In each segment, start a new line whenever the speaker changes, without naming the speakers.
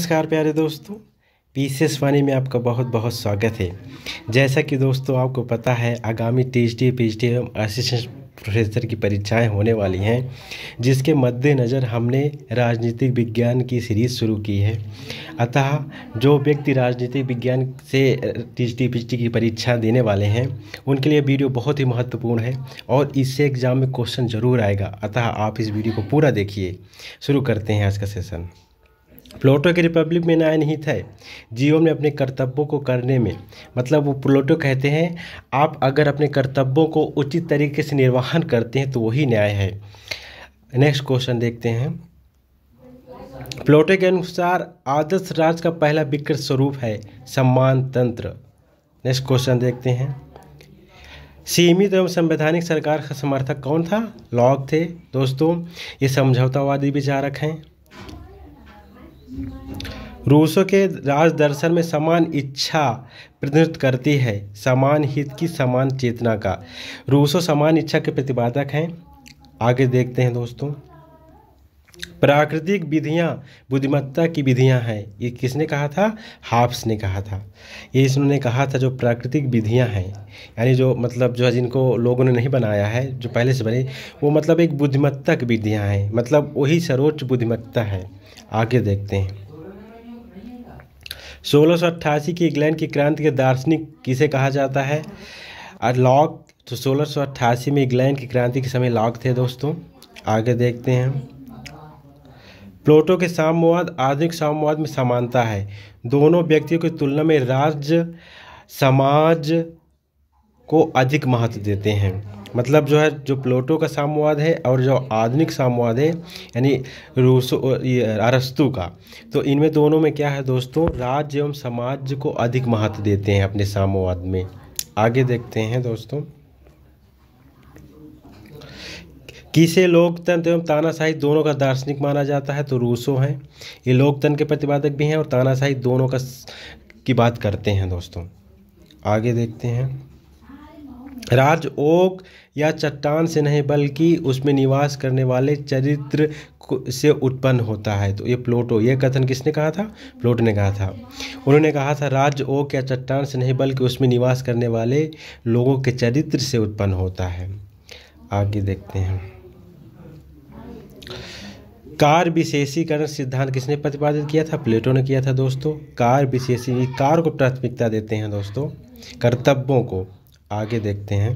नमस्कार प्यारे दोस्तों, पीसीएस वाणी में आपका बहुत बहुत स्वागत है। जैसा कि दोस्तों आपको पता है, आगामी टीएचडी, पीएचडी एवं असिस्टेंट प्रोफेसर की परीक्षाएं होने वाली हैं, जिसके मद्देनज़र हमने राजनीतिक विज्ञान की सीरीज़ शुरू की है। अतः जो व्यक्ति राजनीतिक विज्ञान से टीएचडी, पीएचडी की परीक्षा देने वाले हैं, उनके लिए वीडियो बहुत ही महत्वपूर्ण है और इससे एग्ज़ाम में क्वेश्चन ज़रूर आएगा। अतः आप इस वीडियो को पूरा देखिए। शुरू करते हैं आज का सेशन। प्लूटो की रिपब्लिक में न्याय निहित है जीवन में अपने कर्तव्यों को करने में। मतलब वो प्लूटो कहते हैं, आप अगर अपने कर्तव्यों को उचित तरीके से निर्वहन करते हैं तो वही न्याय है। नेक्स्ट क्वेश्चन देखते हैं। प्लूटो के अनुसार आदर्श राज्य का पहला विकृत स्वरूप है सम्मान तंत्र। नेक्स्ट क्वेश्चन देखते हैं। सीमित एवं संवैधानिक सरकार का समर्थक कौन था? लॉक थे। दोस्तों ये समझौतावादी विचारक हैं। रूसो के राज दर्शन में समान इच्छा प्रतिनिधित्व करती है समान हित की समान चेतना का। रूसो समान इच्छा के प्रतिपादक हैं। आगे देखते हैं दोस्तों। प्राकृतिक विधियां बुद्धिमत्ता की विधियां हैं। ये किसने कहा था? हाब्स ने कहा था। ये इन्होंने कहा था जो प्राकृतिक विधियां हैं, यानी जो मतलब जो है जिनको लोगों ने नहीं बनाया है, जो पहले से बने, वो मतलब एक बुद्धिमत्ता की विधियां हैं, मतलब वही सर्वोच्च बुद्धिमत्ता है। आगे देखते हैं। 1688 की इंग्लैंड की क्रांति के दार्शनिक किसे कहा जाता है? लॉक। तो 1688 में इंग्लैंड की क्रांति के समय लॉक थे दोस्तों। आगे देखते हैं। प्लूटो के साम्यवाद आधुनिक साम्यवाद में समानता है। दोनों व्यक्तियों की तुलना में राज्य समाज को अधिक महत्व देते हैं। मतलब जो है जो प्लूटो का साम्यवाद है और जो आधुनिक साम्यवाद है, यानी रूसो अरस्तु का, तो इनमें दोनों में क्या है दोस्तों? राज्य एवं समाज को अधिक महत्व देते हैं अपने साम्यवाद में। आगे देखते हैं दोस्तों। किसे लोकतंत्र एवं तानाशाही दोनों का दार्शनिक माना जाता है? तो रूसो हैं। ये लोकतंत्र के प्रतिपादक भी हैं और तानाशाही दोनों की बात करते हैं दोस्तों। आगे देखते हैं। राज ओक या चट्टान से नहीं बल्कि उसमें निवास करने वाले चरित्र से उत्पन्न होता है। तो ये प्लूटो, ये कथन किसने कहा था? प्लूटो ने कहा था। उन्होंने कहा था राज ओक या चट्टान से नहीं बल्कि उसमें निवास करने वाले लोगों के चरित्र से उत्पन्न होता है। आगे देखते हैं। कार विशेषीकरण सिद्धांत किसने प्रतिपादित किया था? प्लेटो ने किया था दोस्तों। कार विशेषी, कार को प्राथमिकता देते हैं दोस्तों, कर्तव्यों को। आगे देखते हैं।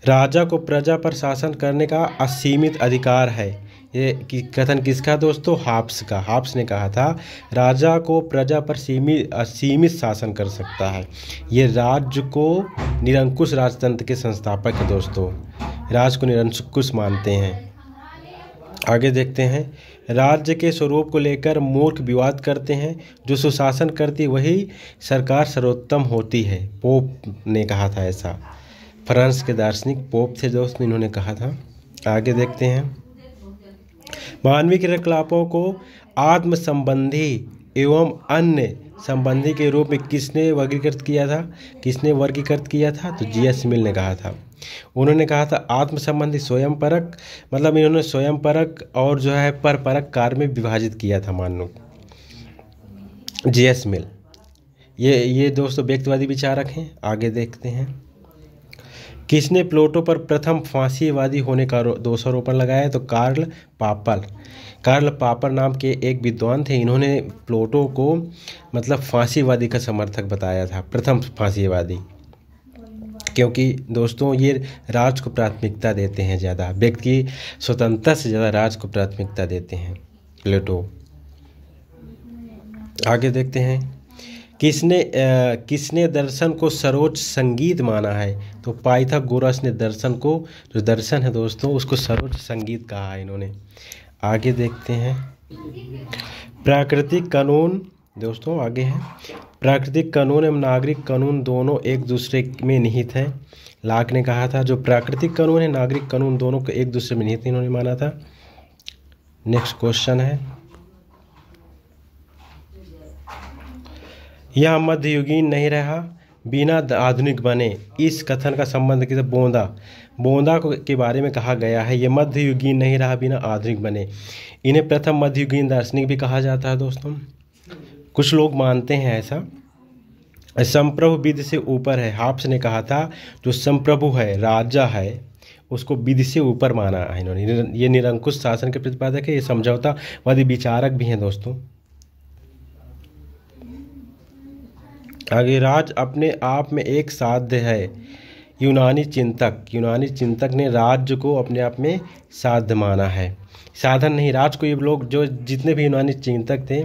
राजा को प्रजा पर शासन करने का असीमित अधिकार है। ये कथन किसका दोस्तों? हाब्स का। हाब्स ने कहा था राजा को प्रजा पर असीमित शासन कर सकता है। ये राज्य को निरंकुश राजतंत्र के संस्थापक है दोस्तों। राज को निरंकुश मानते हैं। आगे देखते हैं। राज्य के स्वरूप को लेकर मूर्ख विवाद करते हैं। जो सुशासन करती वही सरकार सर्वोत्तम होती है। पोप ने कहा था ऐसा। फ्रांस के दार्शनिक पोप थे दोस्तों, इन्होंने कहा था। आगे देखते हैं। मानवीय क्रियाकलापों को आत्म संबंधी एवं अन्य संबंधी के रूप में किसने वर्गीकृत किया था? तो जीएस मिल ने कहा था। उन्होंने कहा था आत्म संबंधी स्वयं परक, मतलब इन्होंने स्वयं परक और जो है परक कार्य में विभाजित किया था। मान लो जीएस मिल, ये दोस्तों व्यक्तिवादी विचारक हैं। आगे देखते हैं। किसने प्लूटो पर प्रथम फांसीवादी होने का दोषारोपण लगाया? तो कार्ल पापर नाम के एक विद्वान थे। इन्होंने प्लूटो को मतलब फांसीवादी का समर्थक बताया था, प्रथम फांसीवादी। क्योंकि दोस्तों ये राज को प्राथमिकता देते हैं ज़्यादा, व्यक्ति की स्वतंत्रता से ज़्यादा राज को प्राथमिकता देते हैं प्लेटो। आगे देखते हैं। किसने दर्शन को सर्वोच्च संगीत माना है? तो पाइथागोरस ने दर्शन को, जो दर्शन है दोस्तों, उसको सर्वोच्च संगीत कहा है इन्होंने। आगे देखते हैं। प्राकृतिक कानून दोस्तों आगे है। प्राकृतिक कानून एवं नागरिक कानून दोनों एक दूसरे में निहित हैं। लॉक ने कहा था जो प्राकृतिक कानून है, नागरिक कानून दोनों को एक दूसरे में निहित इन्होंने माना था। नेक्स्ट क्वेश्चन है। यह मध्ययुगीन नहीं रहा बिना आधुनिक बने। इस कथन का संबंध किसे? के बारे में कहा गया है ये मध्ययुगीन नहीं रहा बिना आधुनिक बने। इन्हें प्रथम मध्ययुगीन दार्शनिक भी कहा जाता है दोस्तों, कुछ लोग मानते हैं ऐसा। संप्रभु विधि से ऊपर है, हाब्स ने कहा था जो संप्रभु है, राजा है, उसको विधि से ऊपर माना है इन्होंने। ये निरंकुश शासन के प्रतिपादक है, ये समझौतावादी विचारक भी हैं दोस्तों। आगे, राज अपने आप में एक साध्य है। यूनानी चिंतक ने राज्य को अपने आप में साध्य माना है, साधन नहीं। राज को ये लोग जो जितने भी यूनानी चिंतक थे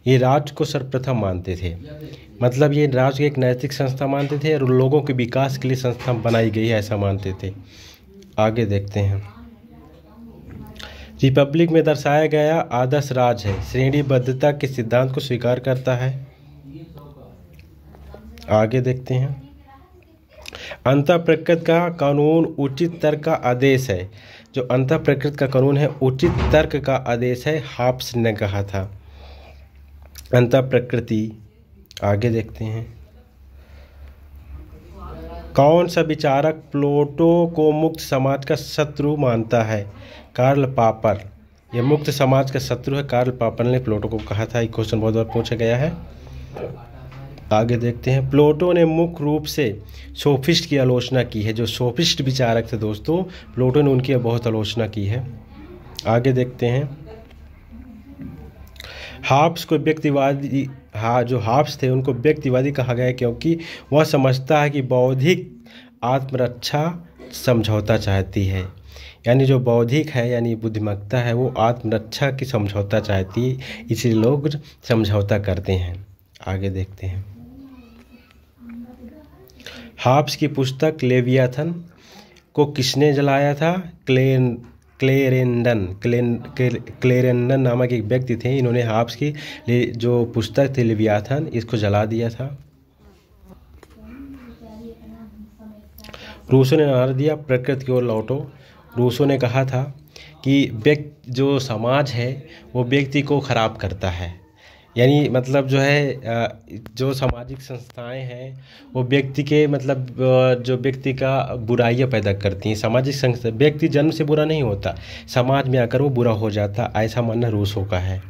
ये राज को सर्वप्रथम मानते थे, मतलब ये राज एक नैतिक संस्था मानते थे और लोगों के विकास के लिए संस्था बनाई गई है ऐसा मानते थे। आगे देखते हैं। रिपब्लिक में दर्शाया गया आदर्श राज है, श्रेणीबद्धता के सिद्धांत को स्वीकार करता है। आगे देखते हैं। अंतः प्रकृति का कानून उचित तर्क का आदेश है, जो अंतः प्रकृति का कानून है उचित तर्क का आदेश है, हाब्स ने कहा था। अंतः प्रकृति। आगे देखते हैं। कौन सा विचारक प्लेटो को मुक्त समाज का शत्रु मानता है? Karl Popper. ये मुक्त समाज का शत्रु है, कार्ल पॉपर ने प्लेटो को कहा था। ये क्वेश्चन बहुत बार पूछा गया है। आगे देखते हैं। प्लेटो ने मुख्य रूप से सोफिस्ट की आलोचना की है, जो सोफिस्ट विचारक थे दोस्तों, प्लेटो ने उनकी बहुत आलोचना की है। आगे देखते हैं। हाब्स को व्यक्तिवादी, जो हाब्स थे उनको व्यक्तिवादी कहा गया क्योंकि वह समझता है कि बौद्धिक आत्मरक्षा समझौता चाहती है, यानी जो बौद्धिक है यानी बुद्धिमत्ता है वो आत्मरक्षा की समझौता चाहती है, इसलिए लोग समझौता करते हैं। आगे देखते हैं। हाब्स की पुस्तक लेवियाथन को किसने जलाया था? क्लेरेंडन नामक एक व्यक्ति थे, इन्होंने हाब्स की जो पुस्तक थी लेवियाथन इसको जला दिया था। रूसो ने नारा दिया प्रकृति की ओर लौटो। रूसो ने कहा था कि जो समाज है वो व्यक्ति को खराब करता है, यानी मतलब जो है जो सामाजिक संस्थाएं हैं वो व्यक्ति के मतलब जो व्यक्ति का बुराइयां पैदा करती हैं। सामाजिक संस्था, व्यक्ति जन्म से बुरा नहीं होता, समाज में आकर वो बुरा हो जाता, ऐसा मानना रूसो का है।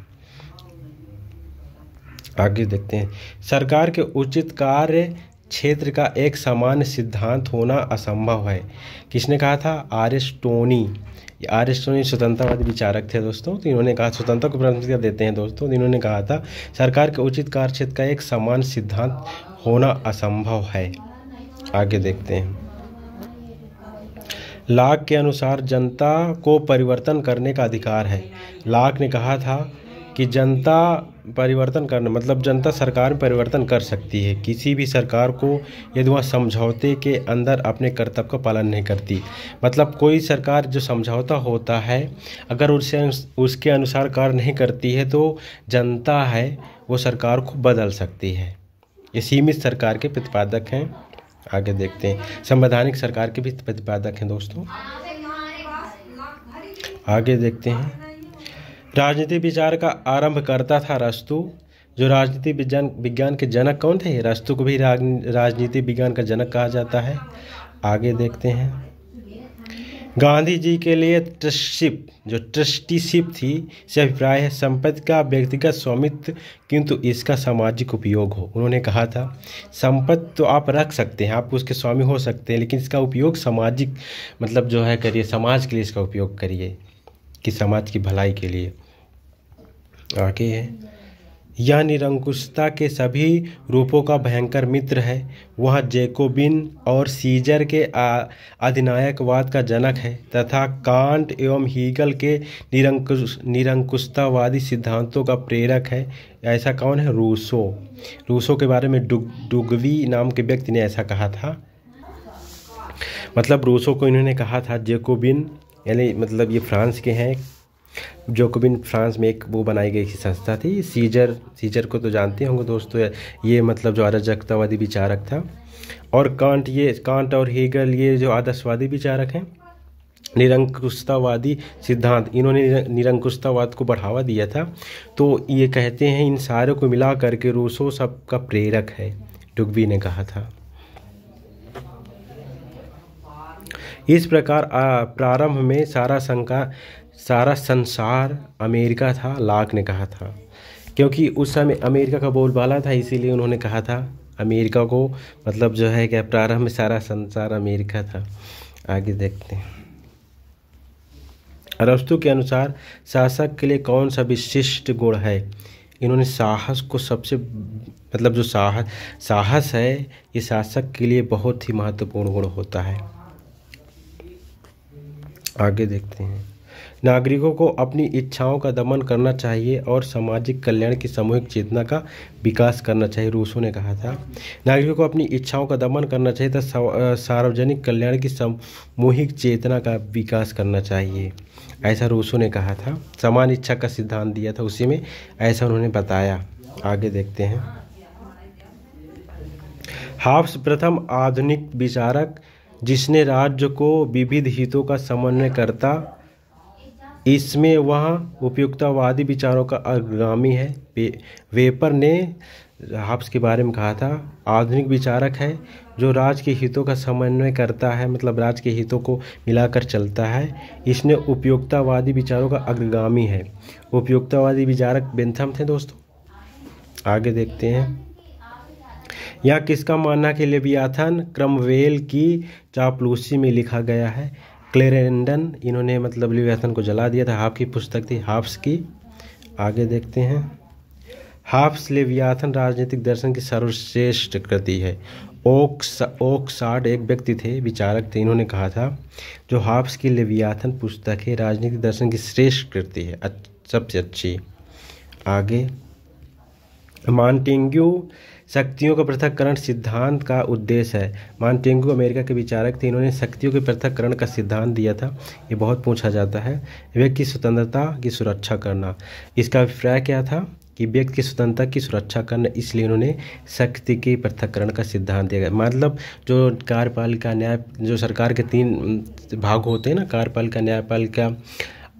आगे देखते हैं। सरकार के उचित कार्य क्षेत्र का एक सामान्य सिद्धांत होना असंभव है, किसने कहा था? अरिस्टोनी। अरिस्टोनी स्वतंत्रवादी विचारक थे दोस्तों, तो इन्होंने कहा, स्वतंत्रता को प्राथमिकता देते हैं दोस्तों, तो इन्होंने कहा था सरकार के उचित कार्य क्षेत्र का एक समान सिद्धांत होना असंभव है। आगे देखते हैं। लाक के अनुसार जनता को परिवर्तन करने का अधिकार है। लाक ने कहा था कि जनता परिवर्तन करना मतलब जनता सरकार में परिवर्तन कर सकती है, किसी भी सरकार को यदि वह समझौते के अंदर अपने कर्तव्य का पालन नहीं करती। मतलब कोई सरकार जो समझौता होता है अगर उसके अनुसार कार्य नहीं करती है तो जनता है वो सरकार को बदल सकती है। ये सीमित सरकार के प्रतिपादक हैं। आगे देखते हैं। संवैधानिक सरकार के भी प्रतिपादक हैं दोस्तों। आगे देखते हैं। राजनीति विचार का आरंभ करता था अरस्तु। जो राजनीति विज्ञान के जनक कौन थे? अरस्तु को भी राजनीति विज्ञान का जनक कहा जाता है। आगे देखते हैं। गांधी जी के लिए ट्रस्टीशिप थी से अभिप्राय है संपत्ति का व्यक्तिगत स्वामित्व किंतु इसका सामाजिक उपयोग हो। उन्होंने कहा था संपत्ति तो आप रख सकते हैं, आप उसके स्वामी हो सकते हैं, लेकिन इसका उपयोग सामाजिक मतलब जो है करिए, समाज के लिए इसका उपयोग करिए, कि समाज की भलाई के लिए। आगे है। यह निरंकुशता के सभी रूपों का भयंकर मित्र है। वह जैकोबिन और सीजर के अधिनायकवाद का जनक है तथा कांट एवं हीगल के निरंकुशतावादी सिद्धांतों का प्रेरक है। ऐसा कौन है? रूसो। रूसो के बारे में डुगवी नाम के व्यक्ति ने ऐसा कहा था। मतलब रूसो को इन्होंने कहा था जैकोबिन, यानी मतलब ये फ्रांस के हैं। जैकोबिन फ्रांस में एक वो बनाई गई संस्था थी। सीजर को तो जानते होंगे दोस्तों, ये मतलब जो अराजकतावादी विचारक था। और कांट और हेगल ये जो आदर्शवादी विचारक हैं। निरंकुशतावादी सिद्धांत, इन्होंने निरंकुशतावाद को बढ़ावा दिया था। तो ये कहते हैं इन सारों को मिला करके रूसो सबका प्रेरक है, डुगवी ने कहा था। इस प्रकार प्रारंभ में सारा संसार अमेरिका था, लाक ने कहा था, क्योंकि उस समय अमेरिका का बोलबाला था, इसीलिए उन्होंने कहा था अमेरिका को, मतलब जो है क्या, प्रारंभ में सारा संसार अमेरिका था। आगे देखते हैं। अरस्तु के अनुसार शासक के लिए कौन सा विशिष्ट गुण है? इन्होंने साहस को सबसे, मतलब जो साहस है ये शासक के लिए बहुत ही महत्वपूर्ण गुण होता है। आगे देखते हैं। नागरिकों को अपनी इच्छाओं का दमन करना चाहिए और सामाजिक कल्याण की सामूहिक चेतना का विकास करना चाहिए, रूसो ने कहा था। नागरिकों को अपनी इच्छाओं का दमन करना चाहिए तथा सार्वजनिक कल्याण की सामूहिक चेतना का विकास करना चाहिए, ऐसा रूसो ने कहा था। समान इच्छा का सिद्धांत दिया था उसी में, ऐसा उन्होंने बताया। आगे देखते हैं। हाब्स प्रथम आधुनिक विचारक जिसने राज्य को विविध हितों का समन्वय करता, इसमें वह उपयुक्तवादी विचारों का अग्रगामी है। वेपर ने हाब्स के बारे में कहा था, आधुनिक विचारक है जो राज्य के हितों का समन्वय करता है, मतलब राज्य के हितों को मिलाकर चलता है। इसने उपयुक्तवादी विचारों का अग्रगामी है। उपयुक्तवादी विचारक बेंथम थे दोस्तों। आगे देखते हैं। यह किसका मानना कि लेवियाथन क्रमवेल की चापलूसी में लिखा गया है? क्लेरेंडन, इन्होंने मतलब लेवियाथन को जला दिया था। हाब्स की पुस्तक थी, हाब्स की। आगे देखते हैं। हाब्स लेवियाथन राजनीतिक दर्शन की सर्वश्रेष्ठ कृति है। ओक्सार्ड एक व्यक्ति थे, विचारक थे, इन्होंने कहा था जो हाब्स की लेवियाथन पुस्तक है राजनीतिक दर्शन की श्रेष्ठ कृति है, सबसे अच्छी। आगे। मॉन्टेग्यू शक्तियों का पृथक्करण सिद्धांत का उद्देश्य है। मॉन्टेग्यू अमेरिका के विचारक थे, इन्होंने शक्तियों के पृथक्करण का सिद्धांत दिया था, ये बहुत पूछा जाता है। व्यक्ति की स्वतंत्रता की सुरक्षा करना, इसका अभिप्राय क्या था कि व्यक्ति की स्वतंत्रता की सुरक्षा करना, इसलिए उन्होंने शक्ति के पृथक्करण का सिद्धांत दिया गया। मतलब जो कार्यपालिका न्याय, जो सरकार के 3 भाग होते हैं ना, कार्यपालिका, न्यायपालिका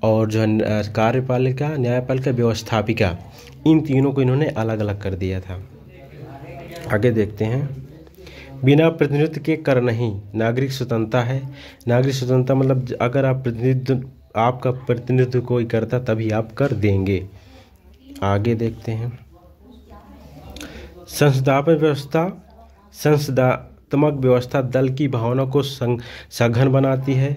और जो कार्यपालिका, न्यायपालिका, व्यवस्थापिका, इन तीनों को इन्होंने अलग अलग कर दिया था। आगे देखते हैं। बिना प्रतिनिधित्व के कर नहीं, नागरिक स्वतंत्रता है। नागरिक स्वतंत्रता मतलब अगर आपका प्रतिनिधित्व कोई करता तभी आप कर देंगे। आगे देखते हैं। संसदात्मक व्यवस्था दल की भावना को सघन बनाती है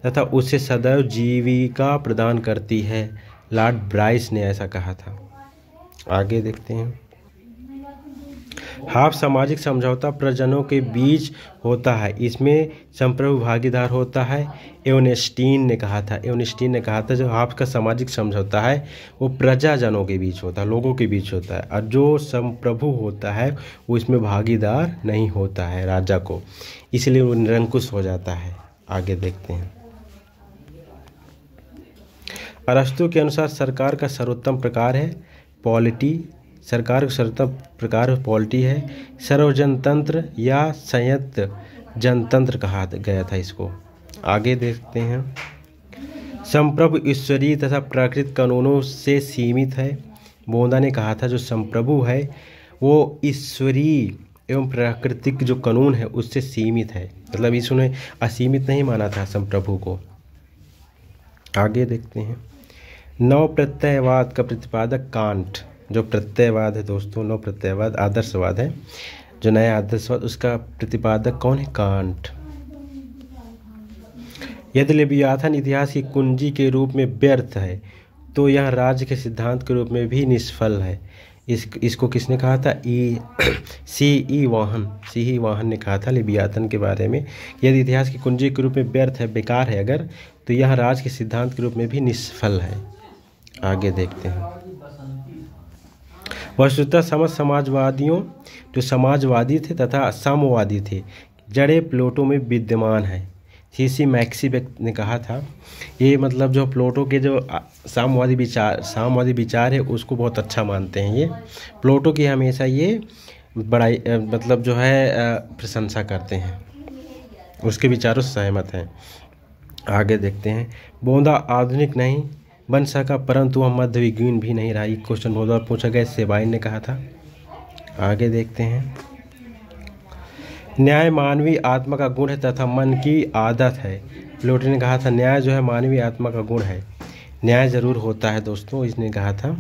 तथा उसे सदैव जीविका प्रदान करती है, लॉर्ड ब्राइस ने ऐसा कहा था। आगे देखते हैं। हाब्स सामाजिक समझौता प्रजनों के बीच होता है, इसमें संप्रभु भागीदार होता है। एवनस्टीन ने कहा था जो हाब्स का सामाजिक समझौता है वो प्रजाजनों के बीच होता है, लोगों के बीच होता है, और जो संप्रभु होता है वो इसमें भागीदार नहीं होता है राजा को, इसलिए वो निरंकुश हो जाता है। आगे देखते हैं। अरस्तु के अनुसार सरकार का सर्वोत्तम प्रकार है पॉलिटी। सरकार का सर्वोत्तम प्रकार पॉलिटी है। सर्वजनतंत्र या संयुक्त जनतंत्र कहा गया था इसको। आगे देखते हैं। संप्रभु ईश्वरीय तथा प्राकृतिक कानूनों से सीमित है। बोंदा ने कहा था जो संप्रभु है वो ईश्वरीय एवं प्राकृतिक जो कानून है उससे सीमित है, मतलब इसने असीमित नहीं माना था संप्रभु को। आगे देखते हैं। नव प्रत्ययवाद का प्रतिपादक कांट, जो प्रत्ययवाद है दोस्तों, नव प्रत्ययवाद आदर्शवाद है, जो नया आदर्शवाद, उसका प्रतिपादक कौन है? कांट। यदि लेवियाथन इतिहास की कुंजी के रूप में व्यर्थ है तो यह राज्य के सिद्धांत के रूप में भी निष्फल है। इसको किसने कहा था? सी ई वाहन ने कहा था लेवियाथन के बारे में। यदि इतिहास की कुंजी के रूप में व्यर्थ है, बेकार है अगर, तो यह राज्य के सिद्धांत के रूप में भी निष्फल है। आगे देखते हैं। वस्तुतः समाजवादियों जो समाजवादी थे तथा साम्यवादी थे जड़े प्लेटो में विद्यमान है। सीसी मैक्सी ने कहा था ये, मतलब जो प्लेटो के जो साम्यवादी विचार है उसको बहुत अच्छा मानते हैं ये। प्लेटो की हमेशा ये बड़ाई, मतलब जो है प्रशंसा करते हैं, उसके विचारों से सहमत हैं। आगे देखते हैं। बोंदा आधुनिक नहीं बन सका परंतु वह मध्ययुगीन भी नहीं रहा। ये क्वेश्चन बहुत बार पूछा गया, सेबाइन ने कहा था। आगे देखते हैं। न्याय मानवीय आत्मा का गुण है तथा मन की आदत है। प्लेटो ने कहा था न्याय जो है मानवीय आत्मा का गुण है, न्याय जरूर होता है दोस्तों, इसने कहा था।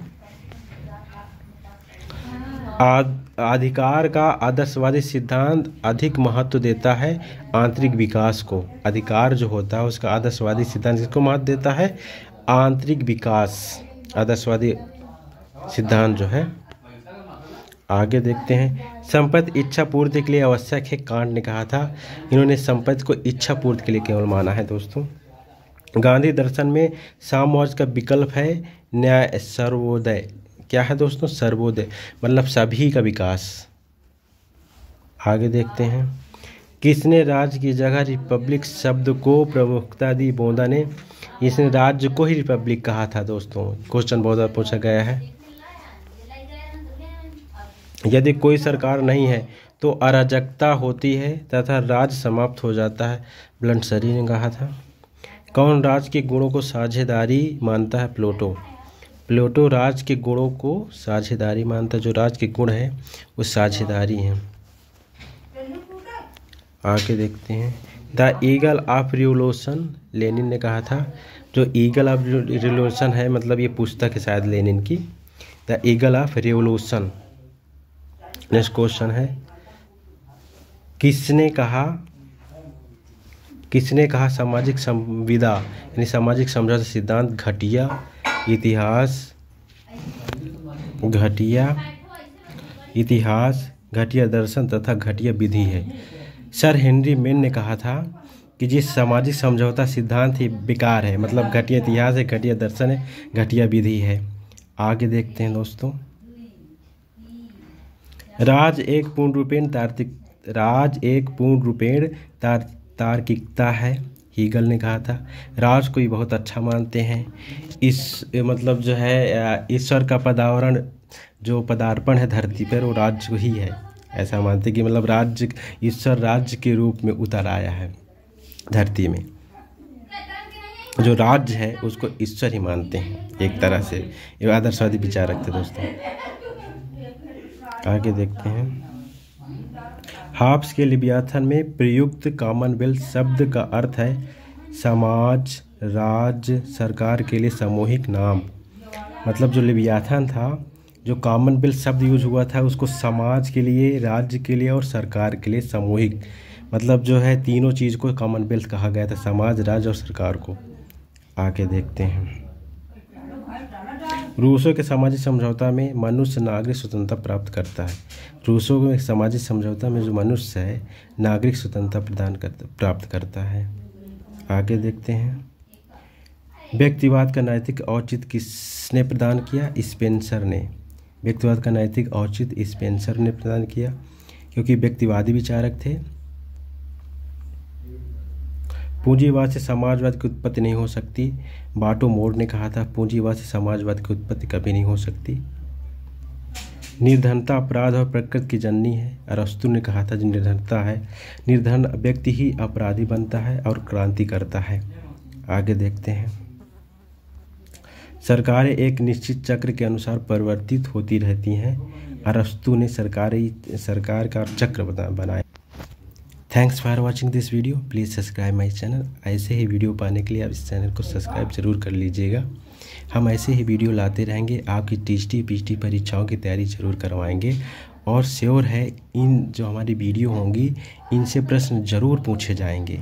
अधिकार का आदर्शवादी सिद्धांत अधिक महत्व देता है आंतरिक विकास को। अधिकार जो होता है उसका आदर्शवादी सिद्धांत किसको महत्व देता है? आंतरिक विकास, आदर्शवादी सिद्धांत जो है। आगे देखते हैं, संपत्ति इच्छा पूर्ति के लिए आवश्यक है, कांट ने कहा था। इन्होंने संपत्ति को इच्छा पूर्ति के लिए केवल माना है दोस्तों। गांधी दर्शन में साम्यवाद का विकल्प है न्याय सर्वोदय। क्या है दोस्तों? सर्वोदय, मतलब सभी का विकास। आगे देखते हैं, किसने राज्य की जगह रिपब्लिक शब्द को प्रमुखता दी? बोंदा ने। इसने राज्य को ही रिपब्लिक कहा था दोस्तों। क्वेश्चन बहुत बार पूछा गया है। यदि कोई सरकार नहीं है तो अराजकता होती है तथा राज्य समाप्त हो जाता है, ब्लंटसरी ने कहा था। कौन राज्य के गुणों को साझेदारी मानता है? प्लेटो। प्लेटो राज्य के गुणों को साझेदारी मानता है, जो राज्य के गुण है वो साझेदारी हैं। आगे देखते हैं, the eagle of revolution, Lenin ने कहा था। जो ईगल ऑफ रिवोल्यूशन है, मतलब ये पुस्तक है शायद लेनिन की, the eagle of revolution. Next question है, किसने कहा सामाजिक संविदा यानी सामाजिक समझौता सिद्धांत घटिया इतिहास, घटिया दर्शन तथा घटिया विधि है? सर हेनरी मेन ने कहा था कि जिस सामाजिक समझौता सिद्धांत ही बेकार है, मतलब घटिया इतिहास है, घटिया दर्शन है, घटिया विधि है। आगे देखते हैं दोस्तों, राज एक पूर्ण रूपेण तार्किकता है, हीगल ने कहा था। राज को ही बहुत अच्छा मानते हैं। इस मतलब जो है ईश्वर का जो पदार्पण है धरती पर वो राज्य ही है, ऐसा मानते कि मतलब ईश्वर राज्य के रूप में उतर आया है धरती में। जो राज्य है उसको ईश्वर ही मानते हैं एक तरह से, ये आदर्शवादी विचार रखते दोस्तों। आगे देखते हैं, हाब्स के लिवियाथन में प्रयुक्त कॉमनवेल्थ शब्द का अर्थ है समाज, राज्य, सरकार के लिए सामूहिक नाम। मतलब जो लिवियाथन था, जो कॉमनवेल्थ शब्द यूज हुआ था उसको समाज के लिए, राज्य के लिए और सरकार के लिए सामूहिक, मतलब जो है तीनों चीज़ को कॉमनवेल्थ कहा गया था, समाज, राज्य और सरकार को। आगे देखते हैं, रूसों के सामाजिक समझौता में मनुष्य नागरिक स्वतंत्रता प्राप्त करता है। रूसों के सामाजिक समझौता में जो मनुष्य है नागरिक स्वतंत्रता प्राप्त करता है। आगे देखते हैं, व्यक्तिवाद का नैतिक औचित्य किसने प्रदान किया? स्पेंसर ने। व्यक्तिवाद का नैतिक औचित्य स्पेंसर ने प्रदान किया, क्योंकि व्यक्तिवादी विचारक थे। पूंजीवाद से समाजवाद की उत्पत्ति नहीं हो सकती, बाटो मोर ने कहा था। पूंजीवाद से समाजवाद की उत्पत्ति कभी नहीं हो सकती। निर्धनता अपराध और प्रकृति की जननी है, अरस्तु ने कहा था। जो निर्धनता है, निर्धन व्यक्ति ही अपराधी बनता है और क्रांति करता है। आगे देखते हैं, सरकारें एक निश्चित चक्र के अनुसार परिवर्तित होती रहती हैं, अरस्तु ने सरकार का चक्र बनाया। Thanks for watching this video, please subscribe my channel. ऐसे ही वीडियो पाने के लिए आप इस चैनल को सब्सक्राइब जरूर कर लीजिएगा। हम ऐसे ही वीडियो लाते रहेंगे, आपकी टीएसटी पीएचडी परीक्षाओं की तैयारी जरूर करवाएंगे। और श्योर है इन जो हमारी वीडियो होंगी इनसे प्रश्न जरूर पूछे जाएंगे।